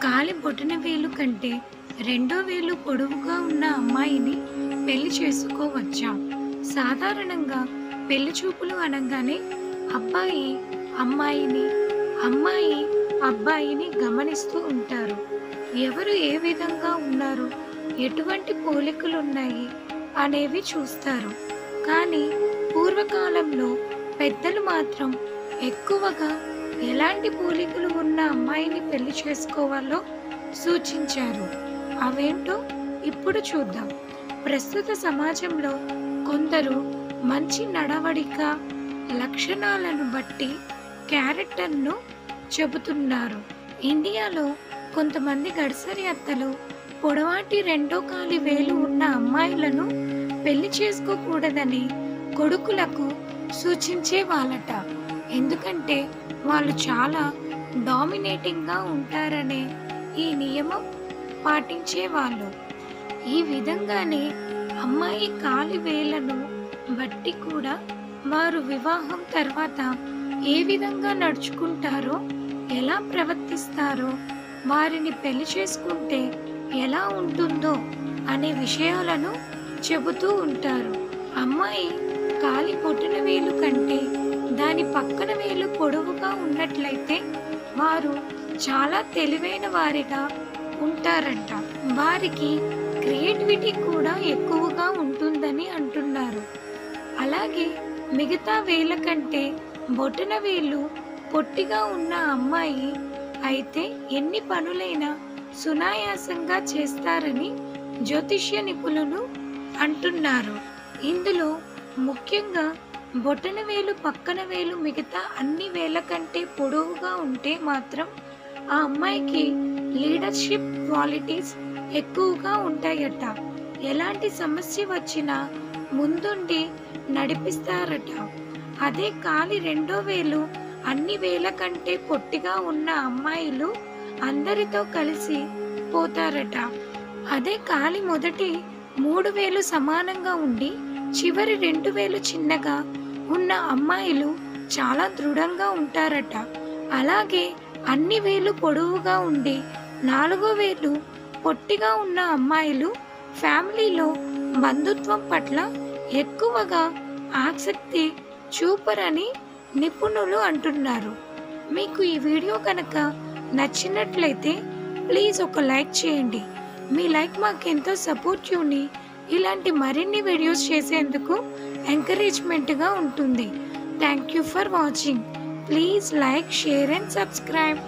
కాలి బొటన వేలు కంటే రెండో వేలు పొడవుగా ఉన్న అమ్మాయిని పెళ్లి చేసుకోవచ్చా? సాధారణంగా పెళ్లి చూపులు అనగానే అబ్బాయి అమ్మాయిని, అమ్మాయి అబ్బాయిని గమనిస్తూ ఉంటారు. ఎవరు ఏ విధంగా ఉన్నారు, ఎటువంటి పోలికలున్నాయి అనేవి చూస్తారు. కానీ పూర్వకాలంలో పెద్దలు మాత్రం ఎక్కువగా ఎలాంటి పోలికలు ఉన్న అమ్మాయిని పెళ్లి చేసుకోవాలో సూచించారు. అవేంటో ఇప్పుడు చూద్దాం. ప్రస్తుత సమాజంలో కొందరు మంచి నడవడిక లక్షణాలను బట్టి క్యారెక్టర్ను చెబుతున్నారు. ఇండియాలో కొంతమంది గడసరి అత్తలు పొడవాటి రెండో కాలి వేలు ఉన్న అమ్మాయిలను పెళ్లి చేసుకోకూడదని కొడుకులకు సూచించే వాళ్ళట. ఎందుకంటే వాళ్ళు చాలా డామినేటింగ్గా ఉంటారనే ఈ నియమం పాటించేవాళ్ళు. ఈ విధంగానే అమ్మాయి కాలి వేలను బట్టి కూడా వారు వివాహం తర్వాత ఏ విధంగా నడుచుకుంటారో, ఎలా ప్రవర్తిస్తారో, వారిని పెళ్లి చేసుకుంటే ఎలా ఉంటుందో అనే విషయాలను చెబుతూ ఉంటారు. అమ్మాయి కాలి బొటన వేలు కంటే దాని పక్కన వేలు పొడవుగా ఉన్నట్లయితే వారు చాలా తెలివైన వారిగా ఉంటారంట. వారికి క్రియేటివిటీ కూడా ఎక్కువగా ఉంటుందని అంటున్నారు. అలాగే మిగతా వేల కంటే బొటన వేలు పొట్టిగా ఉన్న అమ్మాయి అయితే ఎన్ని పనులైనా సునాయాసంగా చేస్తారని జ్యోతిష్య నిపుణులు అంటున్నారు. ఇందులో ముఖ్యంగా బొటన వేలు పక్కన వేలు మిగతా అన్ని వేల కంటే పొడవుగా ఉంటే మాత్రం ఆ అమ్మాయికి లీడర్షిప్ క్వాలిటీస్ ఎక్కువగా ఉంటాయట. ఎలాంటి సమస్య వచ్చినా ముందుండి నడిపిస్తారట. అదే కాలి రెండో వేలు అన్ని వేల కంటే పొట్టిగా ఉన్న అమ్మాయిలు అందరితో కలిసి పోతారట. అదే కాలి మొదటి 3 వేలు సమానంగా ఉండి చివరి 2 వేలు చిన్నగా ఉన్న అమ్మాయిలు చాలా దృఢంగా ఉంటారట. అలాగే అన్ని వేలు పొడవుగా ఉండి 4వ వేలు పొట్టిగా ఉన్న అమ్మాయిలు ఫ్యామిలీలో బంధుత్వం పట్ల ఎక్కువగా ఆసక్తి చూపరని నిపుణులు అంటున్నారు. మీకు ఈ వీడియో కనుక నచ్చినట్లయితే ప్లీజ్ ఒక లైక్ చేయండి. మీ లైక్ మాకు ఎంతో సపోర్టివ్ని, ఇలాంటి మరిన్ని వీడియోస్ చేసేందుకు ఎంకరేజ్మెంట్గా ఉంటుంది. Thank you for watching. Please like, share and subscribe.